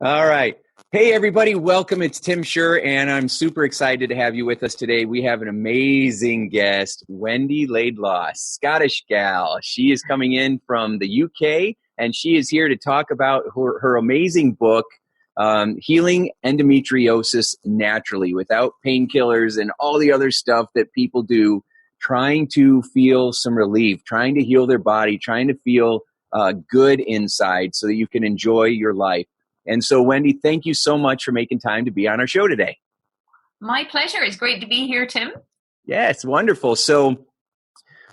All right. Hey, everybody. Welcome. It's Tim Shurr, and I'm super excited to have you with us today. We have an amazing guest, Wendy Laidlaw, Scottish gal. She is coming in from the UK, and she is here to talk about her amazing book, Healing Endometriosis Naturally, without painkillers and all the other stuff that people do, trying to feel some relief, trying to heal their body, trying to feel good inside so that you can enjoy your life. And so, Wendy, thank you so much for making time to be on our show today. My pleasure. It's great to be here, Tim. Yeah, it's wonderful. So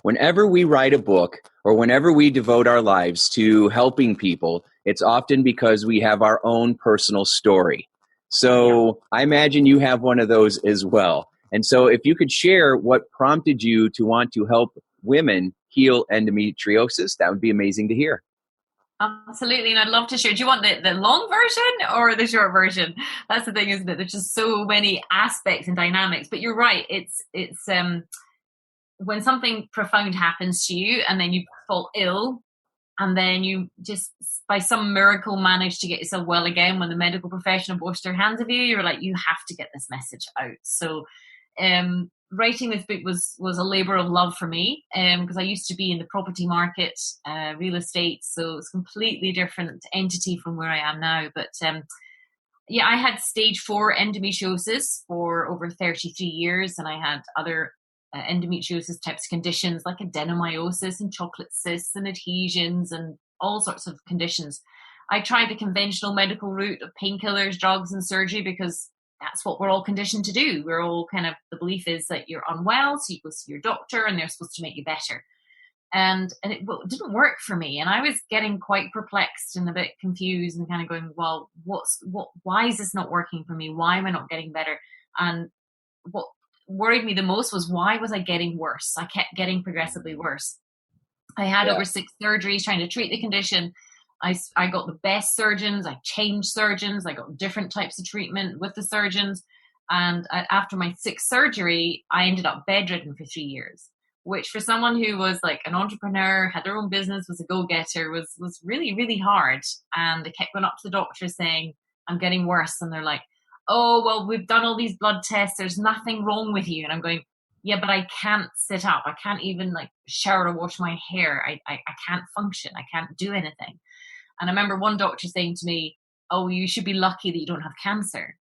whenever we write a book or whenever we devote our lives to helping people, it's often because we have our own personal story. So I imagine you have one of those as well. And so if you could share what prompted you to want to help women heal endometriosis, that would be amazing to hear. Absolutely, and I'd love to share. Do you want the long version or the short version? That's the thing, isn't it? There's just so many aspects and dynamics. But you're right. It's when something profound happens to you, and then you fall ill, and then you just by some miracle manage to get yourself well again. When the medical profession wash their hands of you, you're like, you have to get this message out. So, writing this book was a labor of love for me because I used to be in the property market, real estate, so it's a completely different entity from where I am now. But I had stage 4 endometriosis for over 33 years, and I had other endometriosis types of conditions like adenomyosis and chocolate cysts and adhesions and all sorts of conditions. I tried the conventional medical route of painkillers, drugs, and surgery because that's what we're all conditioned to do. We're all the belief is that you're unwell, so you go see your doctor and they're supposed to make you better. And it didn't work for me. And I was getting quite perplexed and a bit confused and kind of going, well, why is this not working for me? Why am I not getting better? And what worried me the most was, why was I getting worse? I kept getting progressively worse. I had over 6 surgeries trying to treat the condition. I got the best surgeons. I changed surgeons. I got different types of treatment with the surgeons. And after my 6th surgery, I ended up bedridden for 3 years, which for someone who was like an entrepreneur, had their own business, was a go-getter, was really, really hard. And I kept going up to the doctor saying, I'm getting worse. And they're like, oh, well, we've done all these blood tests. There's nothing wrong with you. And I'm going, yeah, but I can't sit up. I can't even shower or wash my hair. I can't function. I can't do anything. And I remember one doctor saying to me, oh, you should be lucky that you don't have cancer.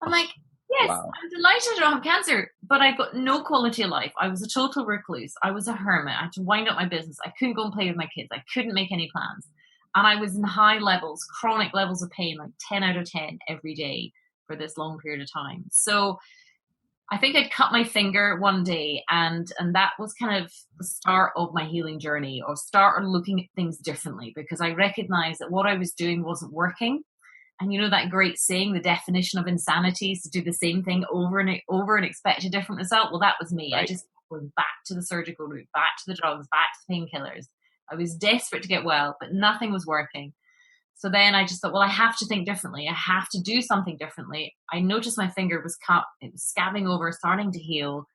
I'm like, yes, wow. I'm delighted I don't have cancer, but I've got no quality of life. I was a total recluse. I was a hermit. I had to wind up my business. I couldn't go and play with my kids. I couldn't make any plans. And I was in high levels, chronic levels of pain, like 10 out of 10 every day for this long period of time. So I think I'd cut my finger one day, and that was kind of the start of my healing journey, or start looking at things differently, because I recognized that what I was doing wasn't working. And you know that great saying, the definition of insanity is to do the same thing over and over and expect a different result. Well, that was me. Right. I just went back to the surgical route, back to the drugs, back to the painkillers. I was desperate to get well, but nothing was working. So then I just thought, well, I have to think differently. I have to do something differently. I noticed my finger was cut. It was scabbing over, starting to heal.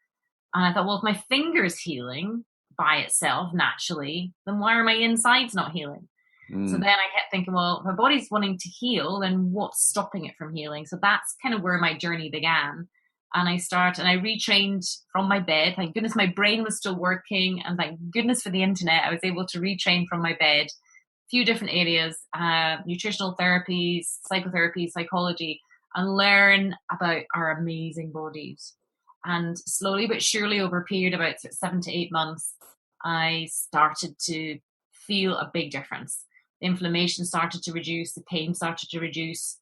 And I thought, well, if my finger's healing by itself naturally, then why are my insides not healing? So then I kept thinking, well, if my body's wanting to heal, then what's stopping it from healing? So that's kind of where my journey began. And I retrained from my bed. Thank goodness my brain was still working. And thank goodness for the internet, I was able to retrain from my bed. Few different areas, nutritional therapies, psychotherapy, psychology, and learn about our amazing bodies. And slowly but surely, over a period of about 7 to 8 months, I started to feel a big difference. The inflammation started to reduce, the pain started to reduce,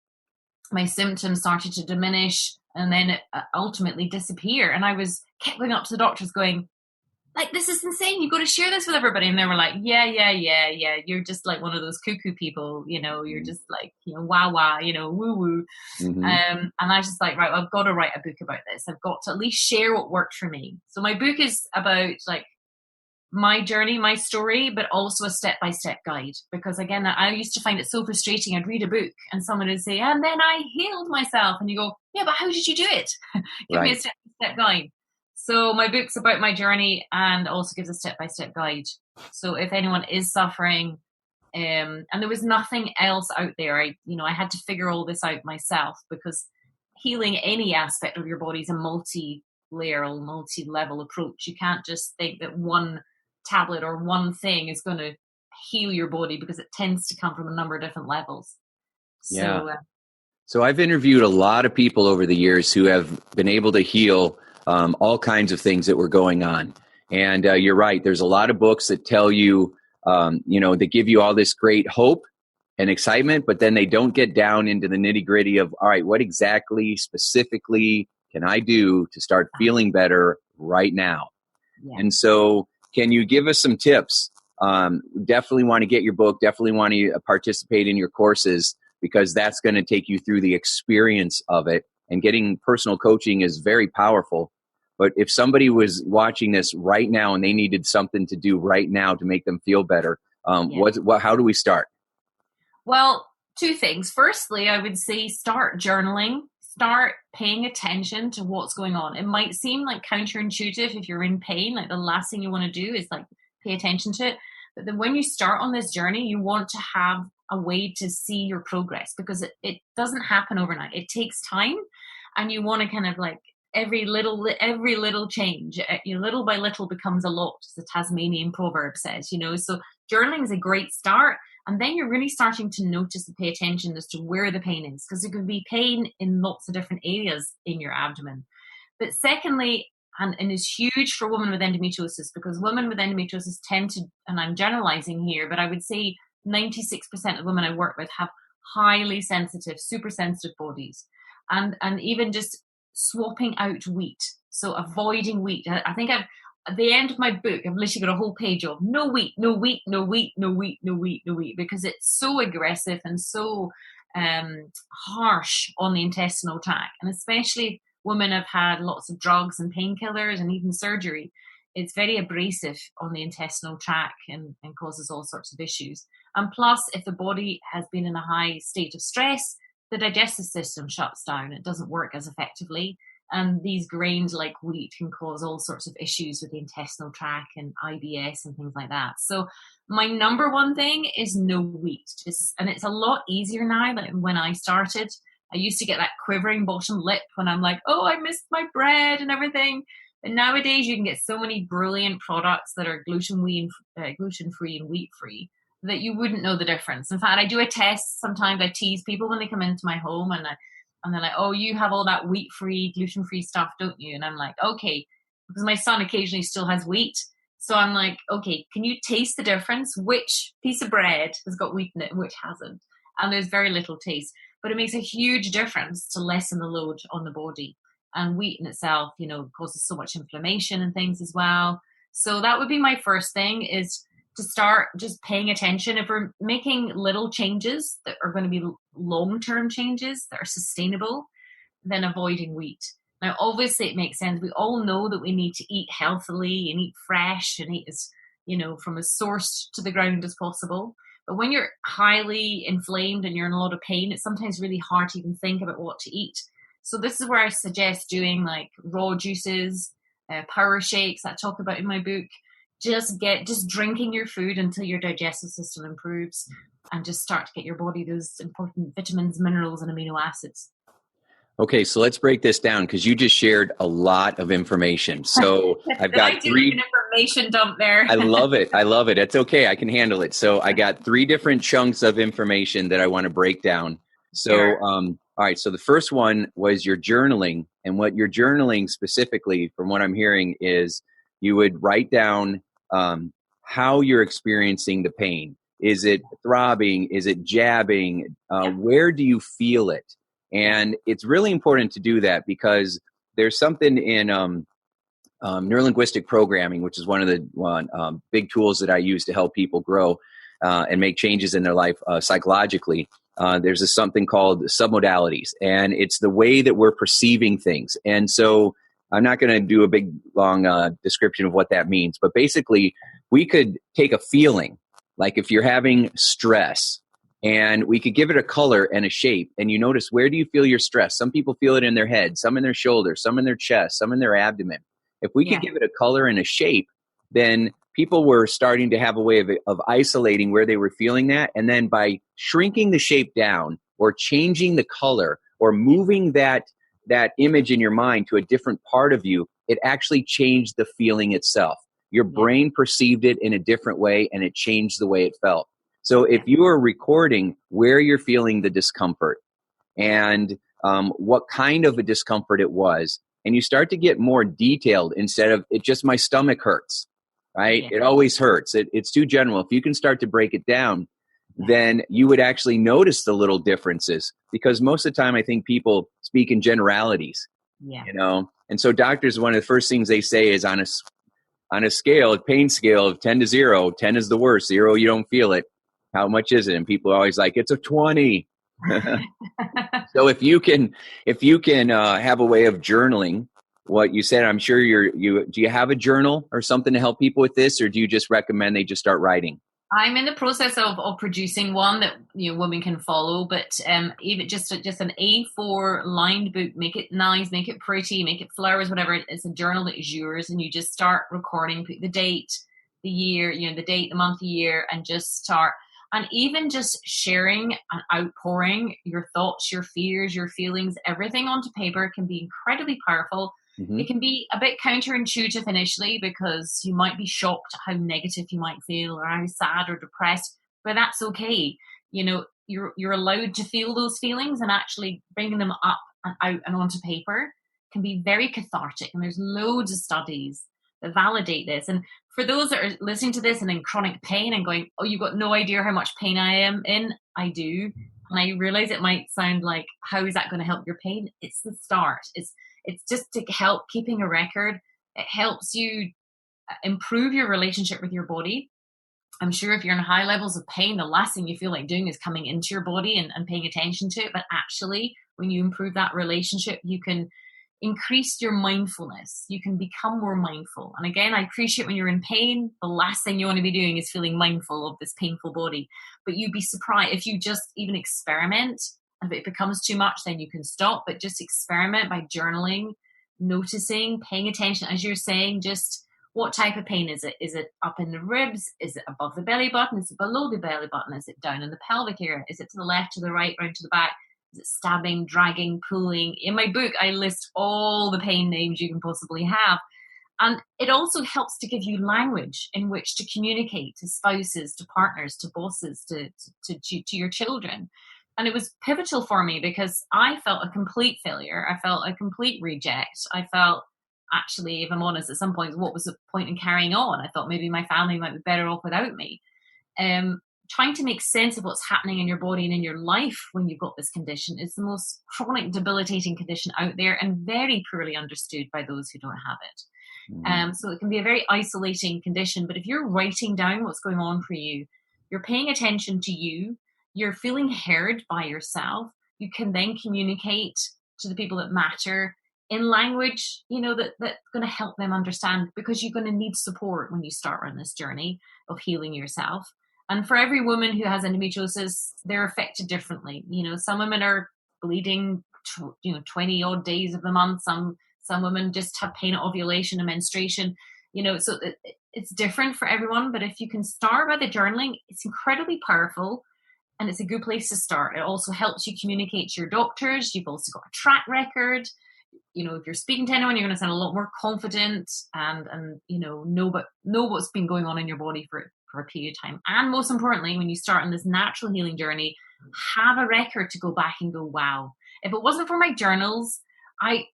my symptoms started to diminish, and then it ultimately disappear. And I kept going up to the doctors going, this is insane. You've got to share this with everybody. And they were like, yeah. You're just like one of those cuckoo people, you're just wah, woo woo. Mm-hmm. And I was just like, right, I've got to write a book about this. I've got to at least share what worked for me. So my book is about my journey, my story, but also a step-by-step guide. Because again, I used to find it so frustrating. I'd read a book and someone would say, and then I healed myself. And you go, yeah, but how did you do it? Give me a step-by-step guide. So my book's about my journey and also gives a step-by-step guide. So if anyone is suffering And there was nothing else out there. I had to figure all this out myself, because healing any aspect of your body is a multi-layer, multi-level approach. You can't just think that one tablet or one thing is going to heal your body, because it tends to come from a number of different levels. So I've interviewed a lot of people over the years who have been able to heal all kinds of things that were going on. And you're right. There's a lot of books that tell you, they give you all this great hope and excitement, but then they don't get down into the nitty gritty of, all right, what exactly specifically can I do to start feeling better right now? Yeah. And so can you give us some tips? Definitely want to get your book, definitely want to participate in your courses, because that's going to take you through the experience of it. And getting personal coaching is very powerful. But if somebody was watching this right now and they needed something to do right now to make them feel better, how do we start? Well, two things. Firstly, I would say start journaling, start paying attention to what's going on. It might seem like counterintuitive if you're in pain, like the last thing you want to do is like pay attention to it. But then when you start on this journey, you want to have a way to see your progress, because it doesn't happen overnight. It takes time, and you want to kind of like every little change, little by little becomes a lot, as the Tasmanian proverb says, so journaling is a great start. And then you're really starting to notice and pay attention as to where the pain is, because there could be pain in lots of different areas in your abdomen. But secondly, and is huge for women with endometriosis, because women with endometriosis tend to, and I'm generalizing here, but I would say 96% of women I work with have highly sensitive, super sensitive bodies. And even just swapping out wheat, so avoiding wheat. I think at the end of my book, I've literally got a whole page of no wheat, no wheat, no wheat, no wheat, no wheat, no wheat, because it's so aggressive and so harsh on the intestinal tract. And especially if women have had lots of drugs and painkillers and even surgery, it's very abrasive on the intestinal tract and causes all sorts of issues. And plus, if the body has been in a high state of stress, the digestive system shuts down. It doesn't work as effectively. And these grains like wheat can cause all sorts of issues with the intestinal tract and IBS and things like that. So my number one thing is no wheat. And it's a lot easier now than when I started. I used to get that quivering bottom lip when I'm like, oh, I missed my bread and everything. But nowadays you can get so many brilliant products that are gluten-free and wheat-free that you wouldn't know the difference. In fact, I do a test. Sometimes I tease people when they come into my home and they're like, oh, you have all that wheat-free, gluten-free stuff, don't you? And I'm like, okay, because my son occasionally still has wheat. So I'm like, okay, can you taste the difference? Which piece of bread has got wheat in it and which hasn't? And there's very little taste. But it makes a huge difference to lessen the load on the body. And wheat in itself, causes so much inflammation and things as well. So that would be my first thing, is to start just paying attention. If we're making little changes that are going to be long-term changes that are sustainable, then avoiding wheat. Now, obviously, it makes sense. We all know that we need to eat healthily and eat fresh and eat as, from as source to the ground as possible. But when you're highly inflamed and you're in a lot of pain, it's sometimes really hard to even think about what to eat. So this is where I suggest doing like raw juices, power shakes that I talk about in my book. Just drinking your food until your digestive system improves, and just start to get your body those important vitamins, minerals, and amino acids. Okay, so let's break this down, because you just shared a lot of information. So I've got three information dump there. I love it. It's okay. I can handle it. So I got three different chunks of information that I want to break down. So, sure. All right. So the first one was your journaling, and what you're journaling specifically, from what I'm hearing, is you would write down how you're experiencing the pain. Is it throbbing? Is it jabbing? Where do you feel it? And it's really important to do that, because there's something in neurolinguistic programming, which is one of the big tools that I use to help people grow and make changes in their life psychologically. There's something called submodalities, and it's the way that we're perceiving things. And so I'm not going to do a big, long description of what that means, but basically we could take a feeling, like if you're having stress, and we could give it a color and a shape, and you notice, where do you feel your stress? Some people feel it in their head, some in their shoulders, some in their chest, some in their abdomen. If we could give it a color and a shape, then people were starting to have a way of isolating where they were feeling that. And then by shrinking the shape down or changing the color or moving that image in your mind to a different part of you, it actually changed the feeling itself. Your brain perceived it in a different way, and it changed the way it felt. So if you are recording where you're feeling the discomfort and what kind of a discomfort it was, and you start to get more detailed instead of it just my stomach hurts, right? It always hurts. It's too general. If you can start to break it down, then you would actually notice the little differences, because most of the time I think people speak in generalities, you know? And so doctors, one of the first things they say is on a scale, a pain scale of 10 to 0, 10 is the worst, 0, you don't feel it. How much is it? And people are always like, it's a 20. So if you can have a way of journaling what you said, I'm sure do you have a journal or something to help people with this, or do you just recommend they just start writing? I'm in the process of producing one that women can follow, but even just an A4 lined book, make it nice, make it pretty, make it flowers, whatever. It's a journal that is yours, and you just start recording, put the date, the year, the date, the month, the year, and just start. And even just sharing and outpouring your thoughts, your fears, your feelings, everything onto paper can be incredibly powerful. Mm-hmm. It can be a bit counterintuitive initially, because you might be shocked at how negative you might feel or how sad or depressed, but that's okay. You're allowed to feel those feelings, and actually bringing them up and out and onto paper can be very cathartic. And there's loads of studies that validate this. And for those that are listening to this and in chronic pain and going, oh, you've got no idea how much pain I am in, I do. And I realize it might sound like, how is that going to help your pain? It's the start. It's just to help keeping a record. It helps you improve your relationship with your body. I'm sure if you're in high levels of pain, the last thing you feel like doing is coming into your body and paying attention to it. But actually, when you improve that relationship, you can increase your mindfulness. You can become more mindful. And again, I appreciate when you're in pain, the last thing you want to be doing is feeling mindful of this painful body. But you'd be surprised if you just even experiment. And if it becomes too much, then you can stop. But just experiment by journaling, noticing, paying attention, as you're saying, just what type of pain is it? Is it up in the ribs? Is it above the belly button? Is it below the belly button? Is it down in the pelvic area? Is it to the left, to the right, round to the back? Is it stabbing, dragging, pulling? In my book, I list all the pain names you can possibly have. And it also helps to give you language in which to communicate to spouses, to partners, to bosses, to your children. And it was pivotal for me, because I felt a complete failure. I felt a complete reject. I felt, actually, if I'm honest, at some point, what was the point in carrying on? I thought maybe my family might be better off without me. Trying to make sense of what's happening in your body and in your life when you've got this condition is the most chronic, debilitating condition out there, and very poorly understood by those who don't have it. So it can be a very isolating condition. But if you're writing down what's going on for you, you're paying attention to you, you're feeling heard by yourself, you can then communicate to the people that matter in language, that's going to help them understand, because you're going to need support when you start on this journey of healing yourself. And for every woman who has endometriosis, they're affected differently. Some women are bleeding, 20 odd days of the month. Some women just have pain at ovulation and menstruation. So it's different for everyone. But if you can start by the journaling, it's incredibly powerful. And it's a good place to start. It also helps you communicate to your doctors. You've also got a track record. If you're speaking to anyone, you're going to sound a lot more confident and know what's been going on in your body for a period of time. And most importantly, when you start on this natural healing journey, have a record to go back and go, wow. If it wasn't for my journals, I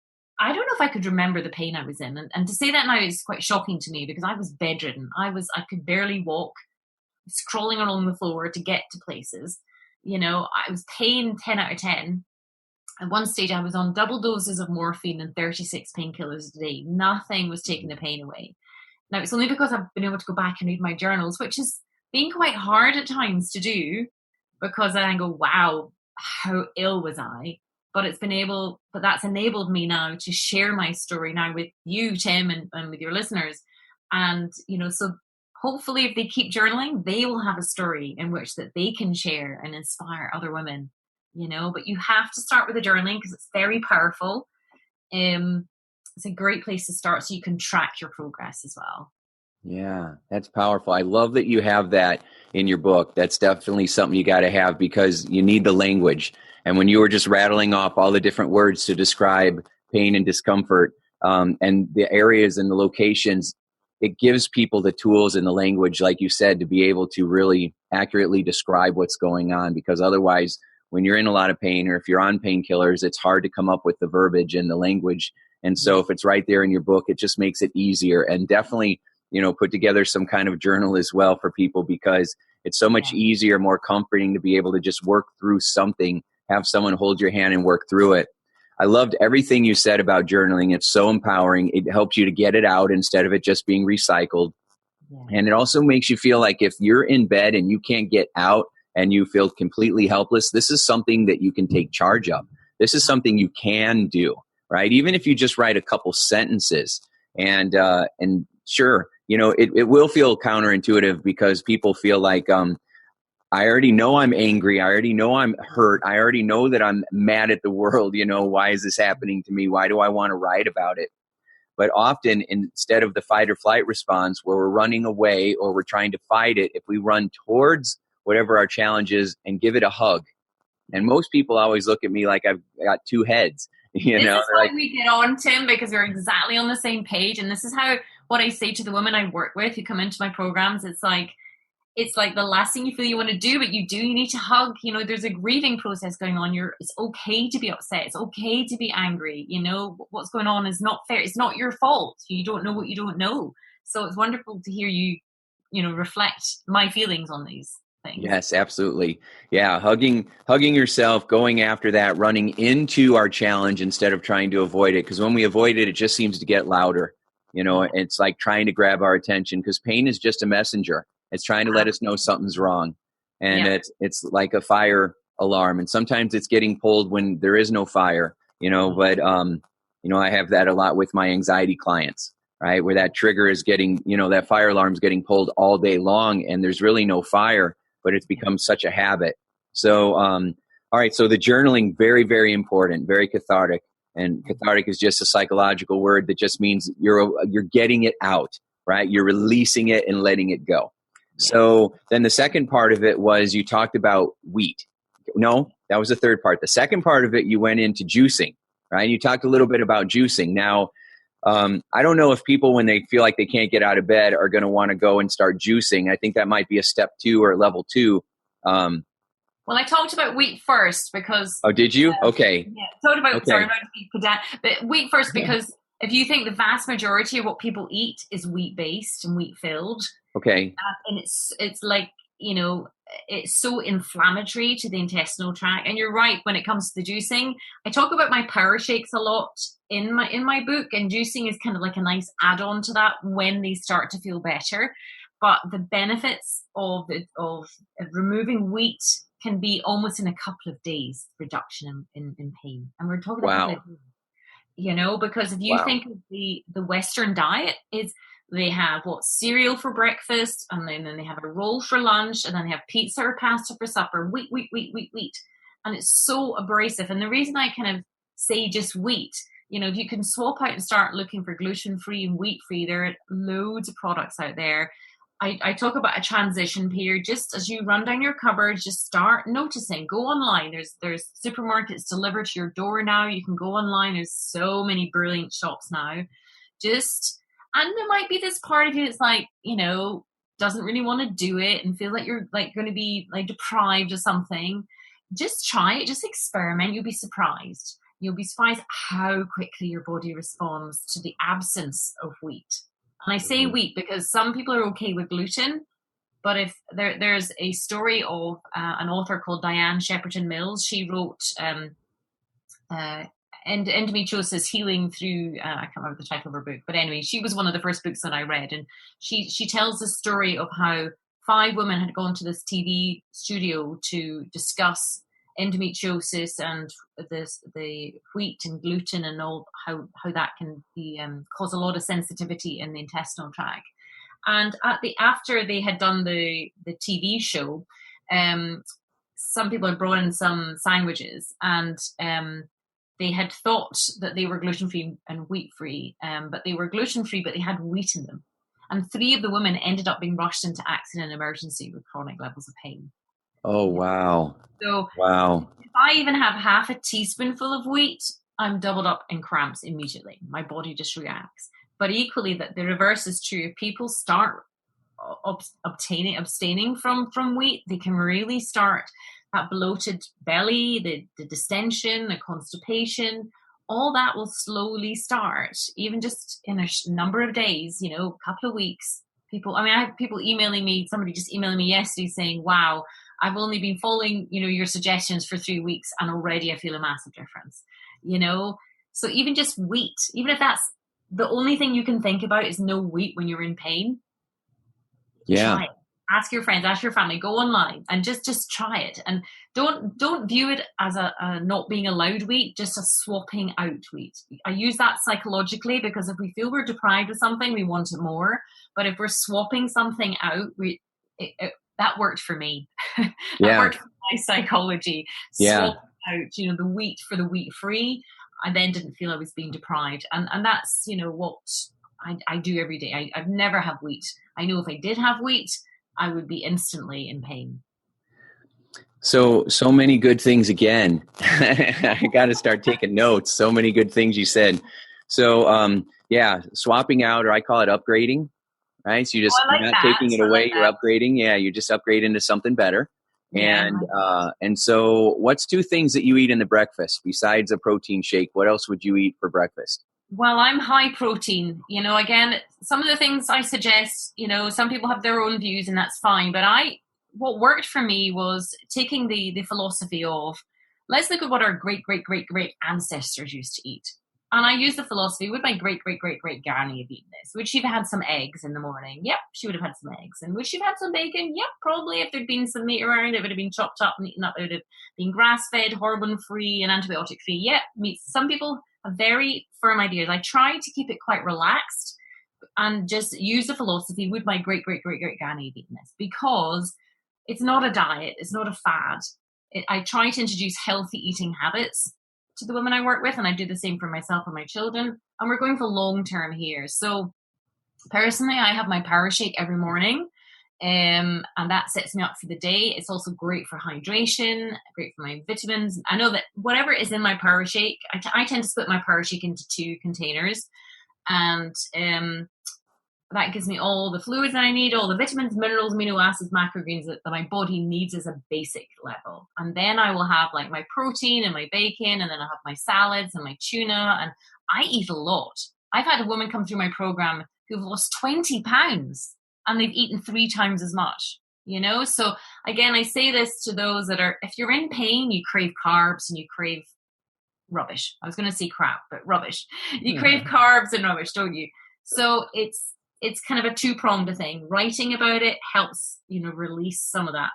don't know if I could remember the pain I was in. And to say that now is quite shocking to me, because I was bedridden. I could barely walk, crawling along the floor to get to places. I was pain 10 out of 10. At one stage, I was on double doses of morphine and 36 painkillers a day. Nothing was taking the pain away. Now, it's only because I've been able to go back and read my journals, which has been quite hard at times to do, because I go, wow, how ill was I? But that's enabled me now to share my story now with you, Tim, and with your listeners. And, so hopefully if they keep journaling, they will have a story in which that they can share and inspire other women, but you have to start with the journaling, because it's very powerful. It's a great place to start, so you can track your progress as well. Yeah, that's powerful. I love that you have that in your book. That's definitely something you got to have because you need the language. And when you were just rattling off all the different words to describe pain and discomfort, and the areas and the locations, it gives people the tools and the language, like you said, to be able to really accurately describe what's going on. Because otherwise, when you're in a lot of pain or if you're on painkillers, it's hard to come up with the verbiage and the language. And so if it's right there in your book, it just makes it easier. And definitely, put together some kind of journal as well for people, because it's so much easier, more comforting to be able to just work through something, have someone hold your hand and work through it. I loved everything you said about journaling. It's so empowering. It helps you to get it out instead of it just being recycled. And it also makes you feel like if you're in bed and you can't get out and you feel completely helpless, this is something that you can take charge of. This is something you can do, right? Even if you just write a couple sentences. And sure, it will feel counterintuitive because people feel like, I already know I'm angry. I already know I'm hurt. I already know that I'm mad at the world. Why is this happening to me? Why do I want to write about it? But often, instead of the fight or flight response where we're running away or we're trying to fight it, if we run towards whatever our challenge is and give it a hug. And most people always look at me like I've got two heads. This is how we get on, Tim, because we're exactly on the same page. And this is what I say to the women I work with who come into my programs. It's like the last thing you feel you want to do, but you need to hug. There's a grieving process going on. It's okay to be upset. It's okay to be angry. What's going on is not fair. It's not your fault. You don't know what you don't know. So it's wonderful to hear you, reflect my feelings on these things. Yes, absolutely. Yeah. Hugging yourself, going after that, running into our challenge instead of trying to avoid it. Because when we avoid it, it just seems to get louder. It's like trying to grab our attention because pain is just a messenger. It's trying to let us know something's wrong. And it's like a fire alarm. And sometimes it's getting pulled when there is no fire, but, I have that a lot with my anxiety clients, right? Where that trigger is getting, that fire alarm is getting pulled all day long and there's really no fire, but it's become such a habit. So, all right. So the journaling, very, very important, very cathartic. And cathartic is just a psychological word that just means you're getting it out, right? You're releasing it and letting it go. So then the second part of it was you talked about wheat. No, that was the third part. The second part of it, you went into juicing, right? You talked a little bit about juicing. Now, I don't know if people, when they feel like they can't get out of bed, are going to want to go and start juicing. I think that might be a step 2 or level 2. Well, I talked about wheat first because... Oh, did you? Okay. Yeah, talked about, sorry, I'm not to be pedantic, but wheat first because if you think the vast majority of what people eat is wheat-based and wheat-filled. Okay. And it's like, it's so inflammatory to the intestinal tract. And you're right, when it comes to the juicing, I talk about my power shakes a lot in my book, and juicing is kind of like a nice add-on to that when they start to feel better. But the benefits of removing wheat can be almost in a couple of days reduction in pain. And we're talking about, because if you think of the Western diet is, they have cereal for breakfast, and then they have a roll for lunch, and then they have pizza or pasta for supper. Wheat. And it's so abrasive. And the reason I kind of say just wheat, if you can swap out and start looking for gluten-free and wheat-free, there are loads of products out there. I talk about a transition period. Just as you run down your cupboards, just start noticing. Go online. There's supermarkets delivered to your door now. You can go online. There's so many brilliant shops now. And there might be this part of you that's like, doesn't really want to do it and feel like you're like going to be like deprived of something. Just try it. Just experiment. You'll be surprised. You'll be surprised how quickly your body responds to the absence of wheat. And I say wheat because some people are okay with gluten, but if there's a story of an author called Diane Shepperton Mills. She wrote Endometriosis Healing Through, I can't remember the title of her book, but anyway, she was one of the first books that I read, and she tells the story of how 5 women had gone to this TV studio to discuss endometriosis and the wheat and gluten and all, how that can be cause a lot of sensitivity in the intestinal tract. And after they had done the TV show, some people had brought in some sandwiches, and they had thought that they were gluten-free and wheat-free, but they were gluten-free, but they had wheat in them. And 3 of the women ended up being rushed into accident and emergency with chronic levels of pain. Oh, wow. So Wow. if I even have half a teaspoonful of wheat, I'm doubled up in cramps immediately. My body just reacts. But equally, that the reverse is true. If people start abstaining from wheat, they can really start that bloated belly, the distension, the constipation. All that will slowly start, even just in a number of days, a couple of weeks. I have people emailing me, somebody just emailing me yesterday saying, wow, I've only been following, your suggestions for 3 weeks and already I feel a massive difference, So even just wheat, even if that's the only thing you can think about is no wheat when you're in pain. Yeah. Try it. Ask your friends, ask your family, go online and just try it. And don't view it as a not being allowed wheat, just a swapping out wheat. I use that psychologically because if we feel we're deprived of something, we want it more. But if we're swapping something out, that worked for me. That worked for my psychology. Swap out, the wheat for the wheat free. I then didn't feel I was being deprived. And that's, what I do every day. I've never had wheat. I know if I did have wheat, I would be instantly in pain. So many good things again. I got to start taking notes. So many good things you said. So, swapping out, or I call it upgrading, right? So you're not taking it away, you're upgrading. Yeah, you just upgrade into something better. Yeah, and so what's 2 things that you eat in the breakfast besides a protein shake? What else would you eat for breakfast? Well, I'm high protein, again, some of the things I suggest, some people have their own views and that's fine. But what worked for me was taking the philosophy of, let's look at what our great ancestors used to eat. And I use the philosophy, would my great granny have eaten this? Would she have had some eggs in the morning? Yep, she would have had some eggs. And would she have had some bacon? Yep, probably. If there'd been some meat around, it would have been chopped up and eaten up. It would have been grass-fed, hormone-free and antibiotic-free. Yep, meat. Some people have very firm ideas. I try to keep it quite relaxed and just use the philosophy, would my great granny have eaten this? Because it's not a diet. It's not a fad. I try to introduce healthy eating habits to the women I work with, and I do the same for myself and my children. And we're going for long term here. So personally, I have my power shake every morning, and that sets me up for the day. It's also great for hydration, great for my vitamins. I know that whatever is in my power shake, I tend to split my power shake into 2 containers, and that gives me all the fluids that I need, all the vitamins, minerals, amino acids, macrogreens that my body needs as a basic level. And then I will have like my protein and my bacon, and then I'll have my salads and my tuna. And I eat a lot. I've had a woman come through my program who've lost 20 pounds and they've eaten 3 times as much, So again, I say this to those that are, if you're in pain, you crave carbs and you crave rubbish. I was going to say crap, but rubbish. You crave carbs and rubbish, don't you? So it's kind of a 2-pronged thing. Writing about it helps, release some of that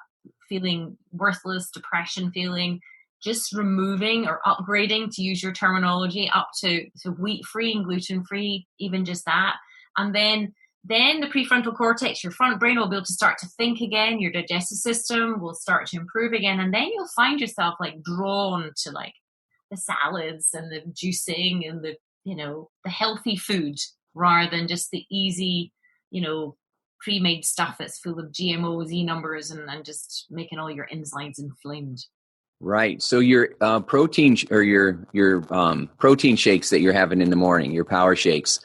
feeling worthless, depression feeling, just removing or upgrading, to use your terminology, up to wheat-free and gluten-free, even just that. And then the prefrontal cortex, your front brain, will be able to start to think again. Your digestive system will start to improve again. And then you'll find yourself like drawn to like the salads and the juicing and the healthy food, rather than just the easy, pre-made stuff that's full of GMOs, numbers, and just making all your insides inflamed. Right. So your protein or your protein shakes that you're having in the morning, your power shakes,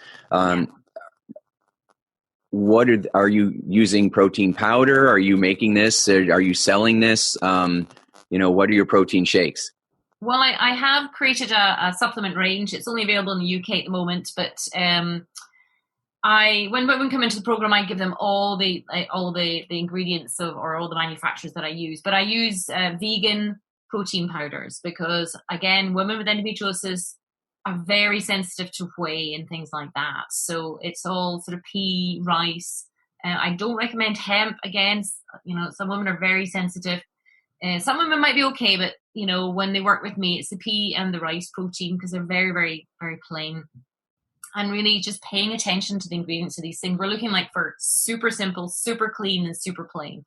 what are you using protein powder? Are you making this? Are you selling this? What are your protein shakes? Well, I have created a supplement range. It's only available in the UK at the moment, but when women come into the program, I give them all the ingredients or all the manufacturers that I use. But I use vegan protein powders because, again, women with endometriosis are very sensitive to whey and things like that. So it's all sort of pea, rice. I don't recommend hemp. Again, some women are very sensitive. Some women might be okay, but when they work with me, it's the pea and the rice protein because they're very, very, very plain. And really just paying attention to the ingredients of these things. We're looking like for super simple, super clean, and super plain.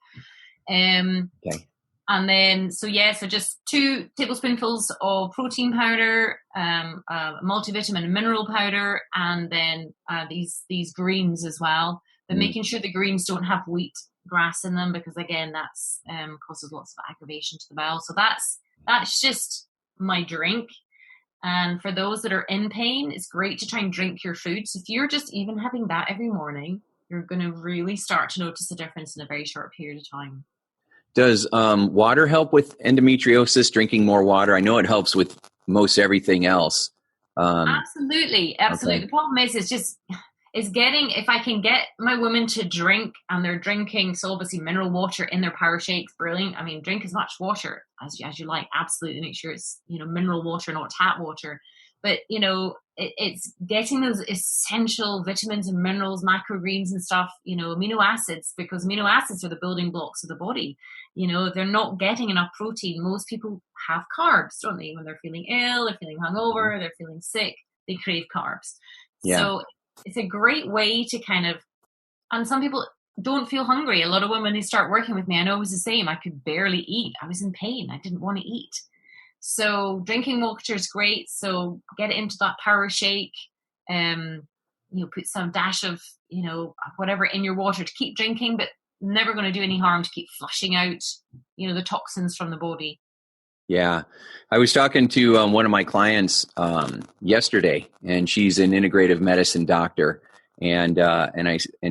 Okay. And then, so just 2 tablespoonfuls of protein powder, multivitamin and mineral powder, and then these greens as well. but making sure the greens don't have wheat grass in them, because again, that's causes lots of aggravation to the bowel. So that's just my drink. And for those that are in pain, it's great to try and drink your food. So if you're just even having that every morning, you're going to really start to notice a difference in a very short period of time. Does water help with endometriosis, drinking more water? I know it helps with most everything else. Absolutely. Okay. The problem is getting, if I can get my women to drink, and they're drinking, so obviously mineral water in their power shakes, brilliant. I mean, drink as much water as you like. Absolutely, make sure it's, mineral water, not tap water. But, it's getting those essential vitamins and minerals, macrogreens and stuff, amino acids, because amino acids are the building blocks of the body. If they're not getting enough protein, most people have carbs, don't they? When they're feeling ill, they're feeling hungover, they're feeling sick, they crave carbs. Yeah. So it's a great way to and some people don't feel hungry. A lot of women who start working with me, I know it was the same. I could barely eat. I was in pain. I didn't want to eat. So drinking water is great. So get it into that power shake. Put some dash of, whatever in your water to keep drinking, but never going to do any harm to keep flushing out, the toxins from the body. Yeah. I was talking to one of my clients yesterday, and she's an integrative medicine doctor. And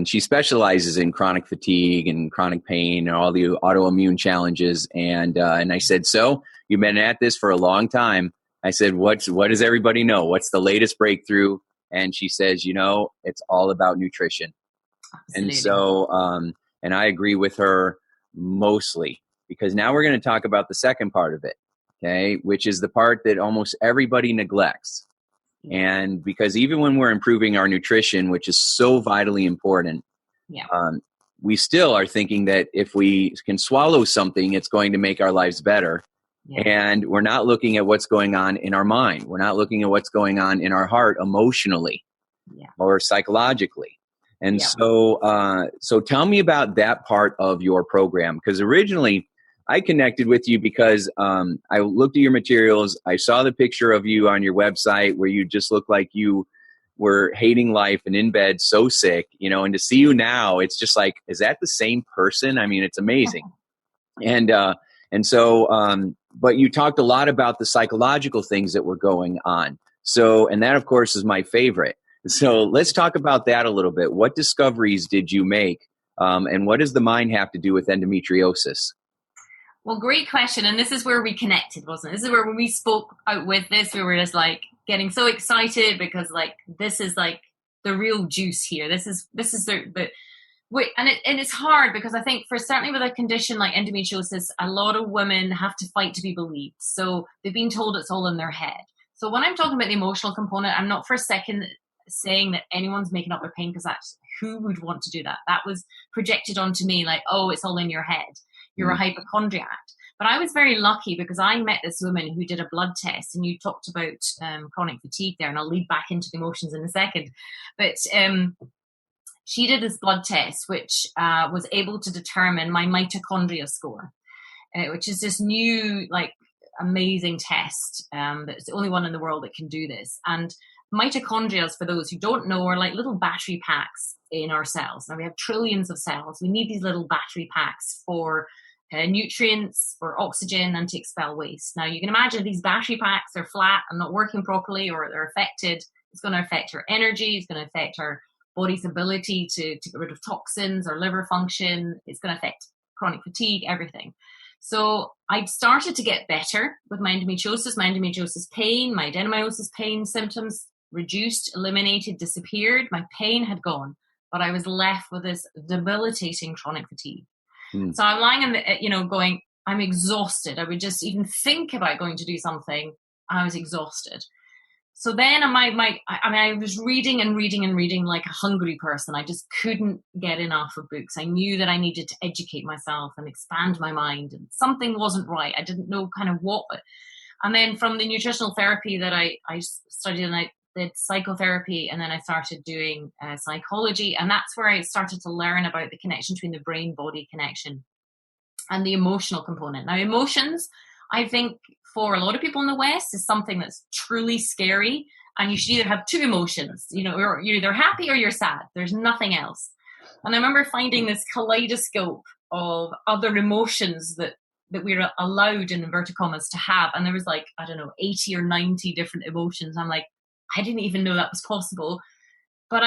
she specializes in chronic fatigue and chronic pain and all the autoimmune challenges. And I said, so you've been at this for a long time. I said, what does everybody know? What's the latest breakthrough? And she says, it's all about nutrition. Absolutely. And so, and I agree with her mostly, because now we're going to talk about the second part of it. Okay. Which is the part that almost everybody neglects. And because even when we're improving our nutrition, which is so vitally important, we still are thinking that if we can swallow something, it's going to make our lives better. Yeah. And we're not looking at what's going on in our mind. We're not looking at what's going on in our heart emotionally or psychologically. And so tell me about that part of your program, because originally I connected with you because I looked at your materials. I saw the picture of you on your website where you just looked like you were hating life and in bed, so sick, and to see you now, it's just like, is that the same person? I mean, it's amazing. And so, but you talked a lot about the psychological things that were going on. So, and that of course is my favorite. So let's talk about that a little bit. What discoveries did you make? And what does the mind have to do with endometriosis? Well, great question. And this is where we connected, wasn't it? This is where when we spoke out with this, we were just like getting so excited because like, this is like the real juice here. This is and it's hard because I think certainly with a condition like endometriosis, a lot of women have to fight to be believed. So they've been told it's all in their head. So when I'm talking about the emotional component, I'm not for a second saying that anyone's making up their pain, because that's who would want to do that. That was projected onto me like, oh, it's all in your head. You're a hypochondriac. But I was very lucky because I met this woman who did a blood test, and you talked about chronic fatigue there, and I'll lead back into the emotions in a second. But she did this blood test, which was able to determine my mitochondria score, which is this new, like, amazing test. It's the only one in the world that can do this. And mitochondria, for those who don't know, are like little battery packs in our cells. Now we have trillions of cells. We need these little battery packs for nutrients, for oxygen, and to expel waste. Now you can imagine these battery packs are flat and not working properly, or they're affected. It's going to affect our energy. It's going to affect our body's ability to get rid of toxins, our liver function. It's going to affect chronic fatigue, everything. So I started to get better with my endometriosis pain, my adenomyosis pain symptoms reduced, eliminated, disappeared. My pain had gone, but I was left with this debilitating chronic fatigue. So I'm lying in the, going, I'm exhausted. I would just even think about going to do something. I was exhausted. So then I was reading and reading and reading like a hungry person. I just couldn't get enough of books. I knew that I needed to educate myself and expand my mind, and something wasn't right. I didn't know kind of what. And then from the nutritional therapy that I studied, and I did psychotherapy, and then I started doing psychology. And that's where I started to learn about the connection between the brain-body connection and the emotional component. Now, emotions, I think, for a lot of people in the West, is something that's truly scary. And you should either have two emotions, you're either happy or you're sad. There's nothing else. And I remember finding this kaleidoscope of other emotions that we're allowed, in inverted commas, to have. And there was like, I don't know, 80 or 90 different emotions. I'm like, I didn't even know that was possible. But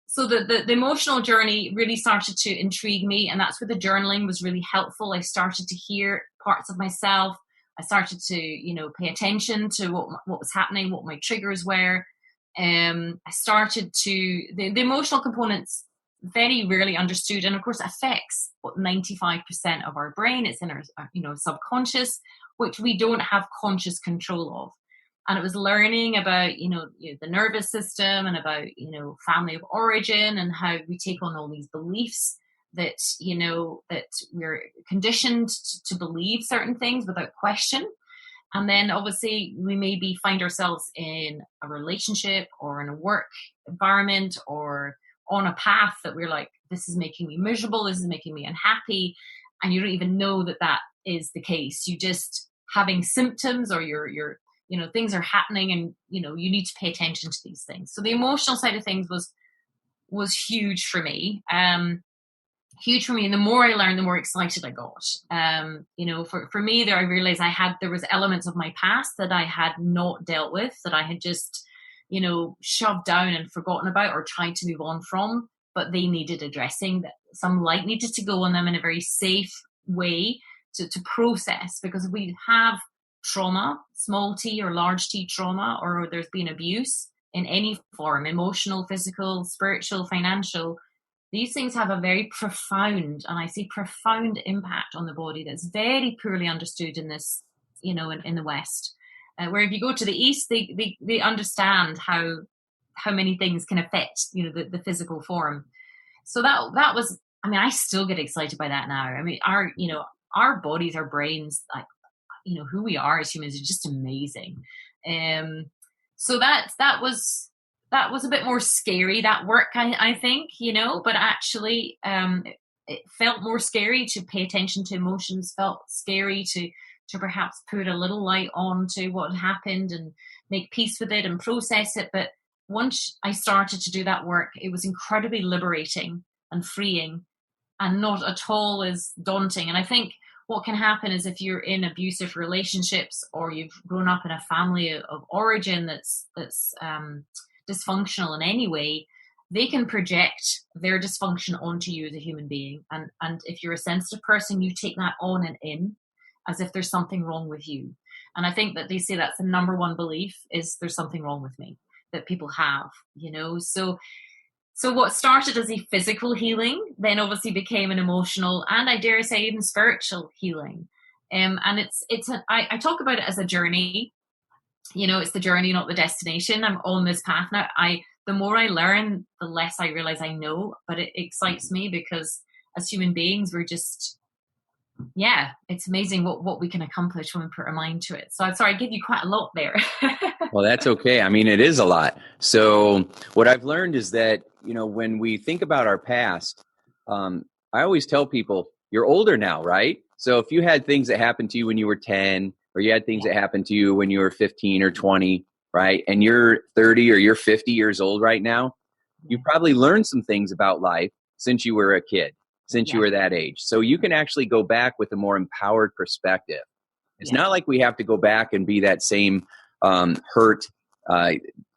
so the emotional journey really started to intrigue me. And that's where the journaling was really helpful. I started to hear parts of myself. I started to, pay attention to what was happening, what my triggers were. I started to, the emotional components, very rarely understood, and of course affects what 95% of our brain. It's in our subconscious, which we don't have conscious control of. And it was learning about the nervous system and about family of origin and how we take on all these beliefs that that we're conditioned to believe certain things without question. And then obviously we maybe find ourselves in a relationship or in a work environment or on a path that we're like, this is making me miserable, this is making me unhappy, and you don't even know that is the case. You just having symptoms, or your things are happening, and you need to pay attention to these things. So the emotional side of things was huge for me. Huge for me, and the more I learned, the more excited I got. For me, there I realized there was elements of my past that I had not dealt with, that I had just shoved down and forgotten about or tried to move on from, but they needed addressing. That some light needed to go on them in a very safe way to process, because if we have trauma, small t or large t trauma, or there's been abuse in any form, emotional, physical, spiritual, financial, these things have a very profound, and I see profound, impact on the body that's very poorly understood in this, in the West. Where if you go to the East, they understand how many things can affect, the physical form. So that was, I still get excited by that now. Our bodies, our brains, like, who we are as humans is just amazing. So that was a bit more scary, that work, I think, but actually it felt more scary to pay attention to emotions, felt scary to perhaps put a little light on to what had happened and make peace with it and process it. But once I started to do that work, it was incredibly liberating and freeing, and not at all as daunting. And I think what can happen is, if you're in abusive relationships, or you've grown up in a family of origin that's dysfunctional in any way, they can project their dysfunction onto you as a human being. And if you're a sensitive person, you take that on and in as if there's something wrong with you. And I think that they say that's the number one belief, is there's something wrong with me, that people have, So what started as a physical healing then obviously became an emotional, and I dare say even spiritual healing. And I talk about it as a journey. It's the journey, not the destination. I'm on this path now. The more I learn, the less I realize I know, but it excites me, because as human beings, we're just, it's amazing what we can accomplish when we put our mind to it. So I'm sorry, I gave you quite a lot there. Well, that's okay. It is a lot. So what I've learned is that, when we think about our past, I always tell people, you're older now, right? So if you had things that happened to you when you were 10, or you had things that happened to you when you were 15 or 20, right? And you're 30 or you're 50 years old right now, you've probably learned some things about life since you were a kid, since you were that age. So you can actually go back with a more empowered perspective. It's not like we have to go back and be that same hurt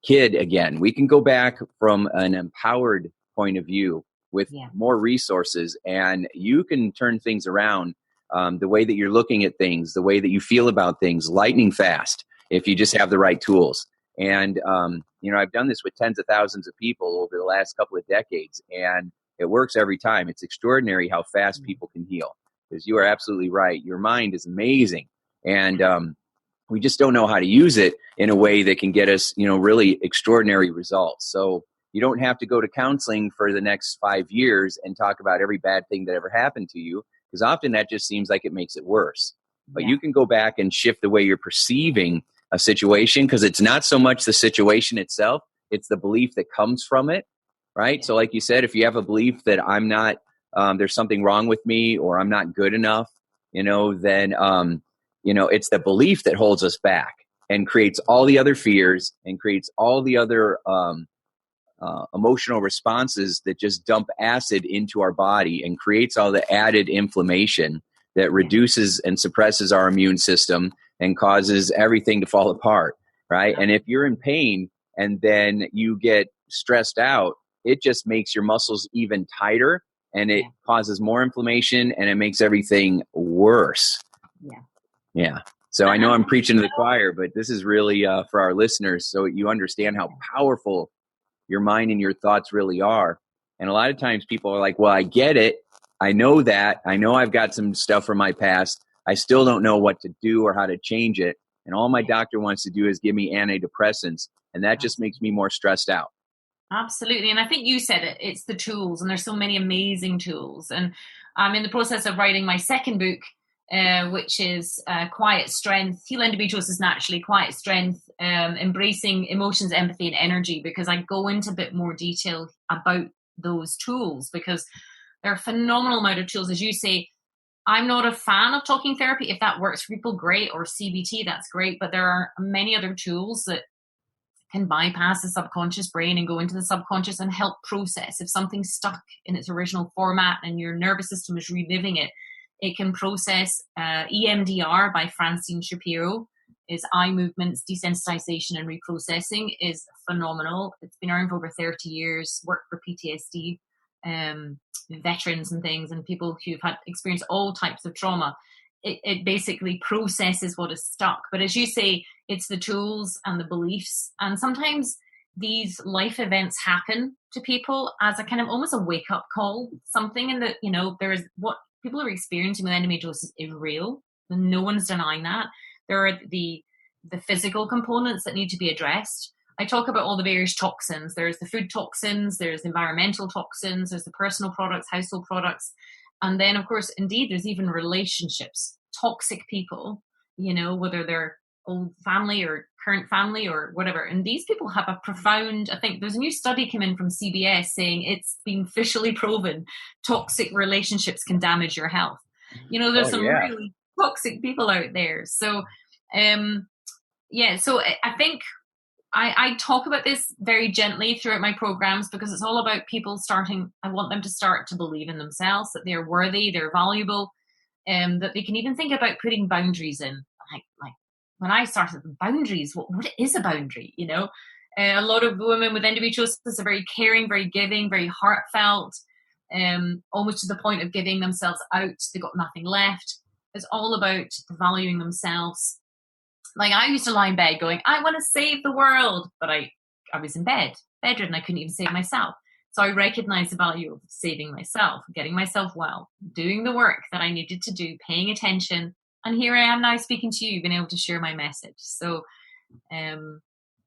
kid again. We can go back from an empowered point of view with more resources, and you can turn things around. The way that you're looking at things, the way that you feel about things, lightning fast, if you just have the right tools. And, I've done this with tens of thousands of people over the last couple of decades, and it works every time. It's extraordinary how fast people can heal, because you are absolutely right. Your mind is amazing. And we just don't know how to use it in a way that can get us, really extraordinary results. So you don't have to go to counseling for the next 5 years and talk about every bad thing that ever happened to you, because often that just seems like it makes it worse. But you can go back and shift the way you're perceiving a situation, because it's not so much the situation itself, it's the belief that comes from it, right? Yeah. So like you said, if you have a belief that I'm not, there's something wrong with me, or I'm not good enough, then, it's the belief that holds us back and creates all the other fears and creates all the other emotional responses that just dump acid into our body and creates all the added inflammation that reduces and suppresses our immune system and causes everything to fall apart, right? And if you're in pain and then you get stressed out, it just makes your muscles even tighter, and it causes more inflammation, and it makes everything worse. Yeah. So I know I'm preaching to the choir, but this is really for our listeners, so you understand how powerful your mind and your thoughts really are. And a lot of times people are like, well, I get it. I know that. I know I've got some stuff from my past. I still don't know what to do or how to change it. And all my doctor wants to do is give me antidepressants. And that just makes me more stressed out. Absolutely. And I think you said it, it's the tools, and there's so many amazing tools. And I'm in the process of writing my second book, which is Quiet Strength, Heal Endometriosis Naturally, Quiet Strength, Embracing Emotions, Empathy, and Energy, because I go into a bit more detail about those tools, because there are a phenomenal amount of tools. As you say, I'm not a fan of talking therapy. If that works for people, great, or CBT, that's great. But there are many other tools that can bypass the subconscious brain and go into the subconscious and help process. If something's stuck in its original format and your nervous system is reliving it, it can process. EMDR by Francine Shapiro is eye movements, desensitization and reprocessing, is phenomenal. It's been around for over 30 years, worked for PTSD veterans and things, and people who've had experienced all types of trauma. It basically processes what is stuck. But as you say, it's the tools and the beliefs. And sometimes these life events happen to people as a kind of almost a wake-up call, something in the, there is what people are experiencing with endometriosis is real. And no one's denying that. There are the physical components that need to be addressed. I talk about all the various toxins. There's the food toxins, there's environmental toxins, there's the personal products, household products. And then, of course, indeed, there's even relationships, toxic people, whether they're old family or current family or whatever. And these people have a profound, I think there's a new study came in from CBS saying it's been officially proven toxic relationships can damage your health. There's really toxic people out there. So, so I think I talk about this very gently throughout my programs, because it's all about people I want them to start to believe in themselves, that they're worthy, they're valuable, that they can even think about putting boundaries in. Like when I started with boundaries, what is a boundary? A lot of women with endometriosis are very caring, very giving, very heartfelt, almost to the point of giving themselves out. They got nothing left. It's all about valuing themselves. Like I used to lie in bed going, I want to save the world. But I was in bedridden. I couldn't even save myself. So I recognized the value of saving myself, getting myself well, doing the work that I needed to do, paying attention. And here I am now speaking to you, being able to share my message. So the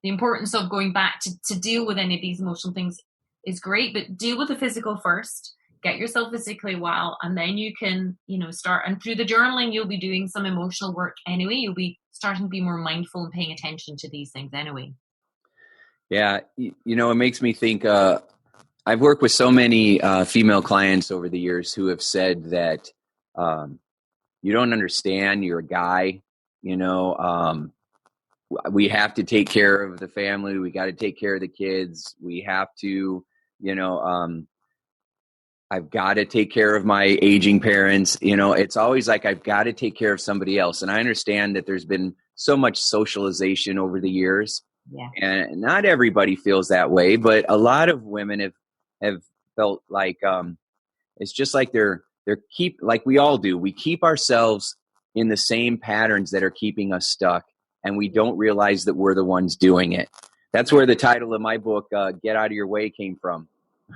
importance of going back to deal with any of these emotional things is great, but deal with the physical first. Get yourself physically well, and then you can, start. And through the journaling, you'll be doing some emotional work anyway. You'll be starting to be more mindful and paying attention to these things anyway. Yeah. It makes me think, I've worked with so many female clients over the years who have said that you don't understand, you're a guy, we have to take care of the family. We got to take care of the kids. We have to, I've got to take care of my aging parents. It's always like I've got to take care of somebody else. And I understand that there's been so much socialization over the years. Yeah. And not everybody feels that way, but a lot of women have felt like it's just like they're like we all do. We keep ourselves in the same patterns that are keeping us stuck, and we don't realize that we're the ones doing it. That's where the title of my book, Get Out of Your Way, came from.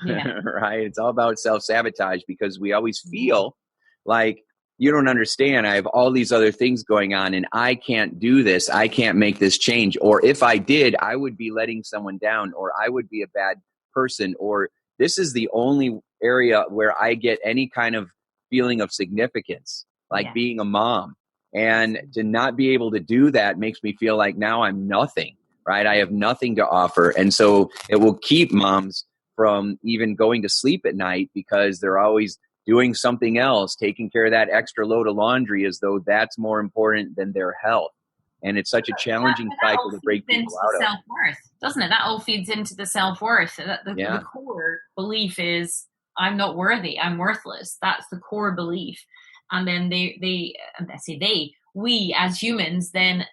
Yeah. Right? It's all about self-sabotage, because we always feel like, you don't understand, I have all these other things going on and I can't do this. I can't make this change. Or if I did, I would be letting someone down, or I would be a bad person, or this is the only area where I get any kind of feeling of significance, like being a mom. And to not be able to do that makes me feel like now I'm nothing, right? I have nothing to offer. And so it will keep moms from even going to sleep at night, because they're always doing something else, taking care of that extra load of laundry, as though that's more important than their health. And it's such a challenging that all cycle to break feeds people into the out of. self-worth, doesn't it? That all feeds into the self-worth. Yeah. The core belief is, I'm not worthy, I'm worthless. That's the core belief. And then we as humans then,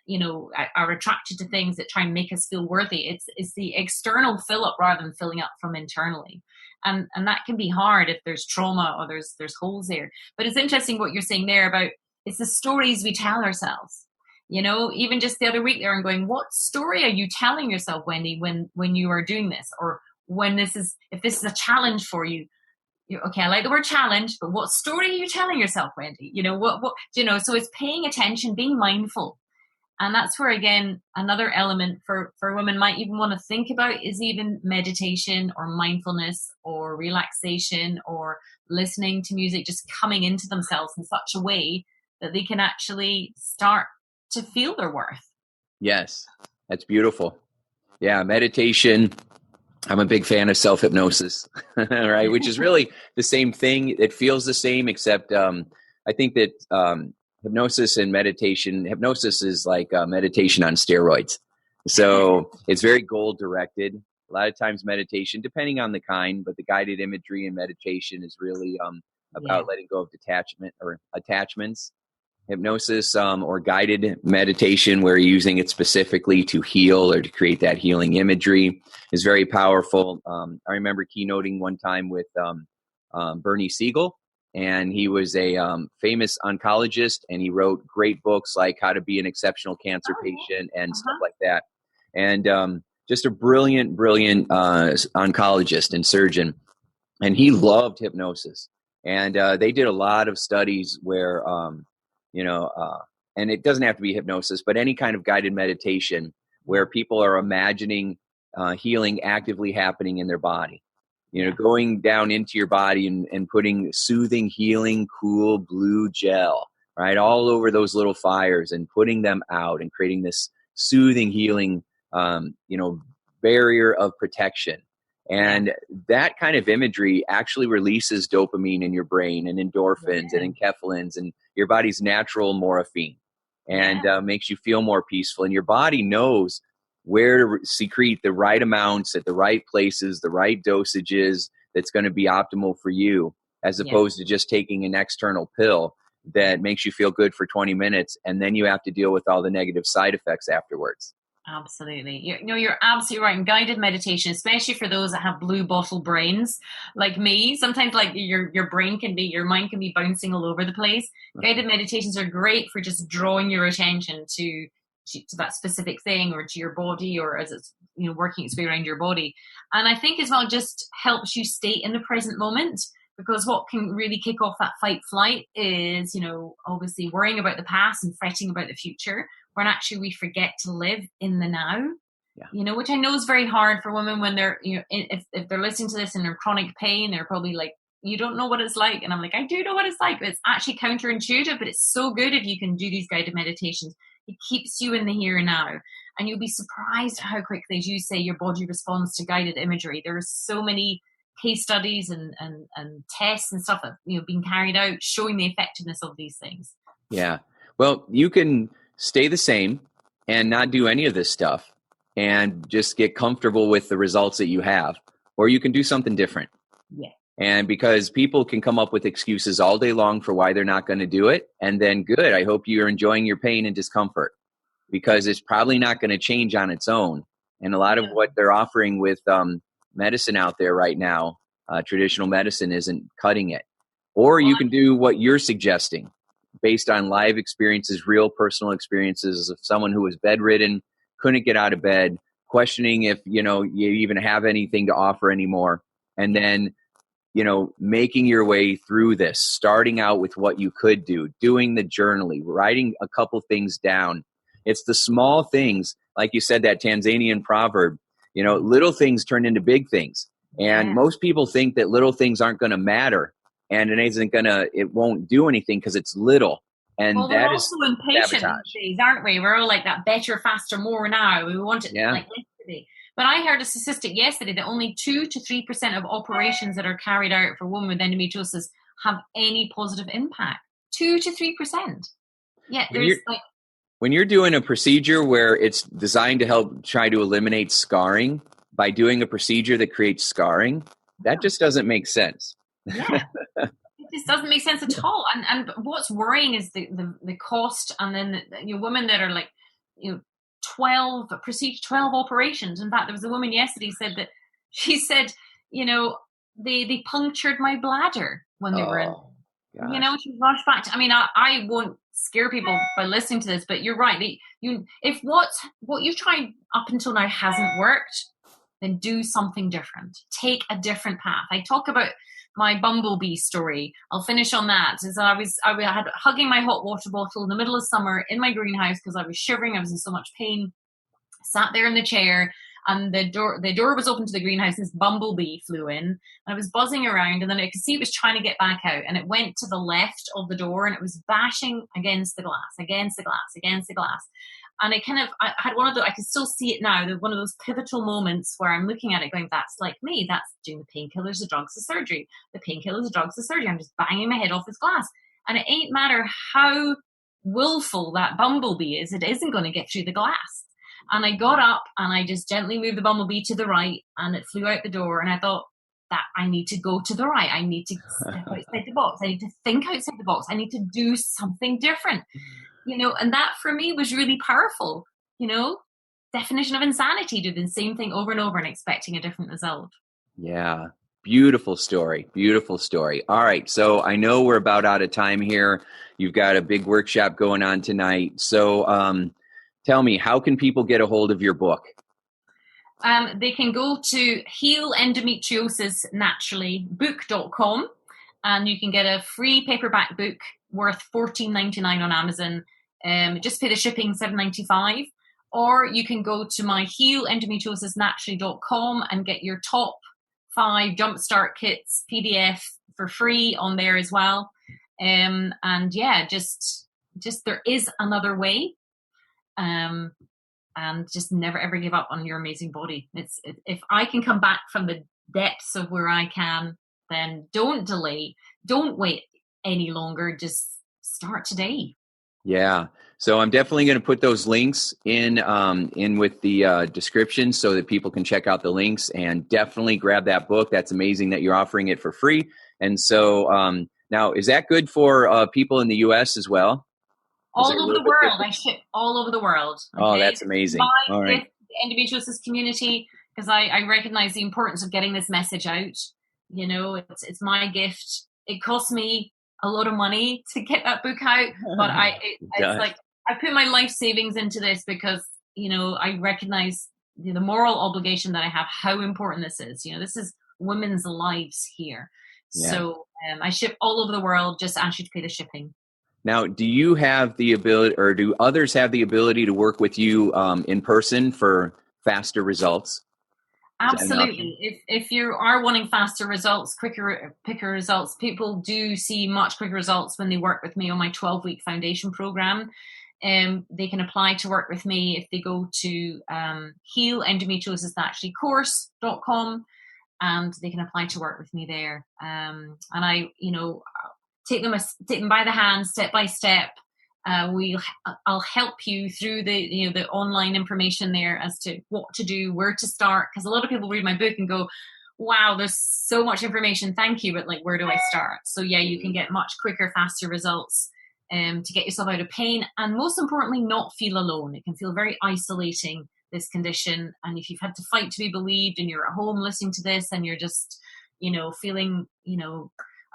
are attracted to things that try and make us feel worthy. It's the external fill up rather than filling up from internally. And that can be hard if there's trauma or there's holes there. But it's interesting what you're saying there about, it's the stories we tell ourselves. Even just the other week there, I'm going, what story are you telling yourself, Wendy, when you are doing this? Or if this is a challenge for you, okay, I like the word challenge, but what story are you telling yourself, Wendy? So it's paying attention, being mindful. And that's where, again, another element for women might even want to think about is even meditation or mindfulness or relaxation or listening to music, just coming into themselves in such a way that they can actually start to feel their worth. Yes, that's beautiful. Yeah, meditation. I'm a big fan of self-hypnosis, right? Which is really the same thing. It feels the same, except I think that hypnosis is like meditation on steroids. So it's very goal-directed. A lot of times meditation, depending on the kind, but the guided imagery and meditation is really about letting go of detachment or attachments. Hypnosis or guided meditation where you're using it specifically to heal or to create that healing imagery is very powerful. I remember keynoting one time with Bernie Siegel, and he was a famous oncologist, and he wrote great books like How to Be an Exceptional Cancer Patient and stuff like that. And just a brilliant oncologist and surgeon. And he loved hypnosis. And they did a lot of studies where and it doesn't have to be hypnosis, but any kind of guided meditation where people are imagining healing actively happening in their body, going down into your body and putting soothing, healing, cool blue gel, right, all over those little fires and putting them out and creating this soothing, healing, barrier of protection. And that kind of imagery actually releases dopamine in your brain and endorphins and enkephalins and your body's natural morphine, and makes you feel more peaceful. And your body knows where to secrete the right amounts at the right places, the right dosages that's going to be optimal for you, as opposed to just taking an external pill that makes you feel good for 20 minutes. And then you have to deal with all the negative side effects afterwards. Absolutely. You're absolutely right. And guided meditation, especially for those that have blue bottle brains like me, sometimes like your mind can be bouncing all over the place. Guided meditations are great for just drawing your attention to that specific thing or to your body, or as it's, working its way around your body. And I think as well, just helps you stay in the present moment, because what can really kick off that fight flight is, obviously worrying about the past and fretting about the future, when actually we forget to live in the now, which I know is very hard for women when they're, if they're listening to this and they're in chronic pain, they're probably like, you don't know what it's like. And I'm like, I do know what it's like. But it's actually counterintuitive, but it's so good if you can do these guided meditations. It keeps you in the here and now. And you'll be surprised how quickly, as you say, your body responds to guided imagery. There are so many case studies and tests and stuff that, being carried out showing the effectiveness of these things. Yeah. Well, you can stay the same and not do any of this stuff and just get comfortable with the results that you have, or you can do something different. Yeah. And because people can come up with excuses all day long for why they're not going to do it, and then good, I hope you're enjoying your pain and discomfort, because it's probably not going to change on its own. And a lot of what they're offering with medicine out there right now, traditional medicine, isn't cutting it. Or you can do what you're suggesting based on live experiences, real personal experiences of someone who was bedridden, couldn't get out of bed, questioning if, you even have anything to offer anymore. And then, making your way through this, starting out with what you could do, doing the journaling, writing a couple things down. It's the small things, like you said, that Tanzanian proverb, little things turn into big things. And most people think that little things aren't going to matter, and it won't do anything because it's little. And well, that we're is also impatient these days, aren't we? We're all like that better, faster, more now. We want it like yesterday. But I heard a statistic yesterday that only 2 to 3% of operations that are carried out for women with endometriosis have any positive impact. 2 to 3%. Yeah, there's When you're doing a procedure where it's designed to help try to eliminate scarring by doing a procedure that creates scarring, that just doesn't make sense. Yeah. It just doesn't make sense at all. And what's worrying is the cost, and then women that are like, 12 operations. In fact, there was a woman yesterday said that she said, they punctured my bladder when they were in. Gosh. She rushed back to, I won't scare people by listening to this, but you're right. If what you've tried up until now hasn't worked, then do something different. Take a different path. I talk about my bumblebee story. I'll finish on that. As I had hugging my hot water bottle in the middle of summer in my greenhouse because I was shivering. I was in so much pain. Sat there in the chair, and the door was open to the greenhouse. This bumblebee flew in, and I was buzzing around, and then I could see it was trying to get back out, and it went to the left of the door, and it was bashing against the glass. And I had one of the, I can still see it now, one of those pivotal moments where I'm looking at it going, that's like me, that's doing the painkillers, the drugs, the surgery. The painkillers, the drugs, the surgery. I'm just banging my head off this glass. And it ain't matter how willful that bumblebee is, it isn't going to get through the glass. And I got up and I just gently moved the bumblebee to the right, and it flew out the door. And I thought that I need to go to the right. I need to step outside the box. I need to think outside the box. I need to do something different. And that for me was really powerful. Definition of insanity, doing the same thing over and over and expecting a different result. Yeah. Beautiful story. Beautiful story. All right. So I know we're about out of time here. You've got a big workshop going on tonight. So tell me, how can people get a hold of your book? They can go to healendometriosisnaturallybook.com, and you can get a free paperback book worth $14.99 on Amazon. Just pay the shipping $7.95, or you can go to my healendometriosisnaturally.com and get your top 5 jumpstart kits PDF for free on there as well. And yeah, just there is another way. And just never ever give up on your amazing body. If I can come back from the depths of where I can, then don't delay, don't wait any longer. Just start today. Yeah. So I'm definitely going to put those links in with the description so that people can check out the links, and definitely grab that book. That's amazing that you're offering it for free. And so now, is that good for people in the U.S. as well? All over the world. I ship all over the world. Okay? Oh, that's amazing. All right. Gift, the endometriosis community, because I recognize the importance of getting this message out. It's my gift. It costs me a lot of money to get that book out, but it's like I put my life savings into this because I recognize the moral obligation that I have, how important this is. This is women's lives here. Yeah. So I ship all over the world. Just ask you to pay the shipping. Now, do you have the ability, or do others have the ability to work with you in person for faster results? Absolutely. If you are wanting faster results, quicker results, people do see much quicker results when they work with me on my 12-week foundation program. They can apply to work with me if they go to healendometriosisnaturallycourse.com, and they can apply to work with me there. And I, take them by the hand, step by step. I'll help you through the online information there as to what to do, where to start. Because a lot of people read my book and go, "Wow, there's so much information. Thank you, but like, where do I start?" So yeah, you can get much quicker, faster results to get yourself out of pain, and most importantly, not feel alone. It can feel very isolating, this condition, and if you've had to fight to be believed, and you're at home listening to this, and you're just feeling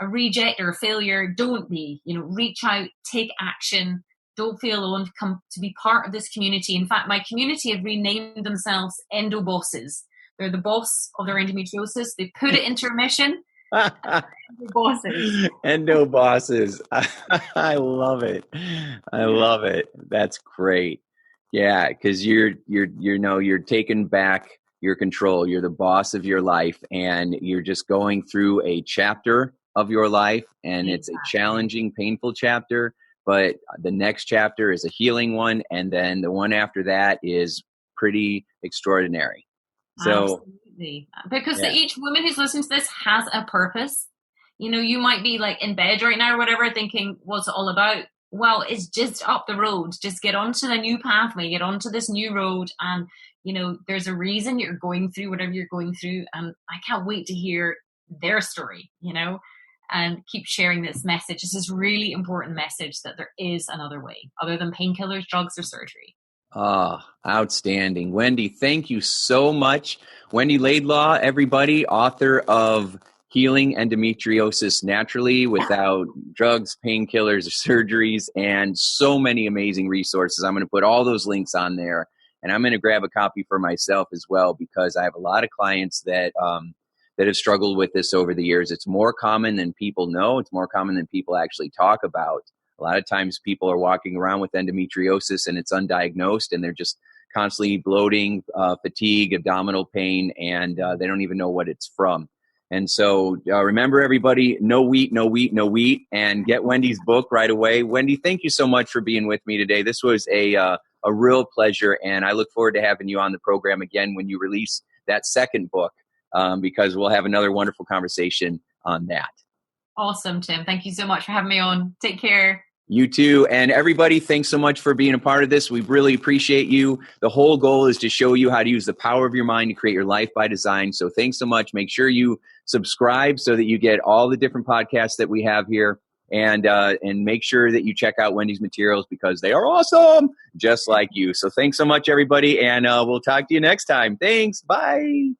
a reject or a failure, don't be. Reach out, take action, don't feel alone, come to be part of this community. In fact, my community have renamed themselves Endo Bosses. They're the boss of their endometriosis. They put it into remission. Endo Bosses. Endo Bosses. I love it. I love it. That's great. Yeah, because you're taking back your control. You're the boss of your life, and you're just going through a chapter of your life, and it's a challenging, painful chapter, but the next chapter is a healing one, and then the one after that is pretty extraordinary. So, absolutely, because each woman who's listening to this has a purpose. You might be like in bed right now or whatever, thinking, what's it all about? well, it's just up the road. Just get onto the new pathway, get onto this new road. And, there's a reason you're going through whatever you're going through. And I can't wait to hear their story, and keep sharing this message. This is really important message that there is another way other than painkillers, drugs, or surgery. Outstanding. Wendy, thank you so much. Wendy Laidlaw, everybody, author of Healing Endometriosis Naturally Without Drugs, Painkillers, or Surgeries, and so many amazing resources. I'm going to put all those links on there, and I'm going to grab a copy for myself as well, because I have a lot of clients that have struggled with this over the years. It's more common than people know. It's more common than people actually talk about. A lot of times people are walking around with endometriosis and it's undiagnosed, and they're just constantly bloating, fatigue, abdominal pain, and they don't even know what it's from. And so remember, everybody, no wheat, no wheat, no wheat, and get Wendy's book right away. Wendy, thank you so much for being with me today. This was a real pleasure, and I look forward to having you on the program again when you release that second book, because we'll have another wonderful conversation on that. Awesome, Tim. Thank you so much for having me on. Take care. You too. And everybody, thanks so much for being a part of this. We really appreciate you. The whole goal is to show you how to use the power of your mind to create your life by design. So thanks so much. Make sure you subscribe so that you get all the different podcasts that we have here. And make sure that you check out Wendy's materials, because they are awesome, just like you. So thanks so much, everybody. And we'll talk to you next time. Thanks. Bye.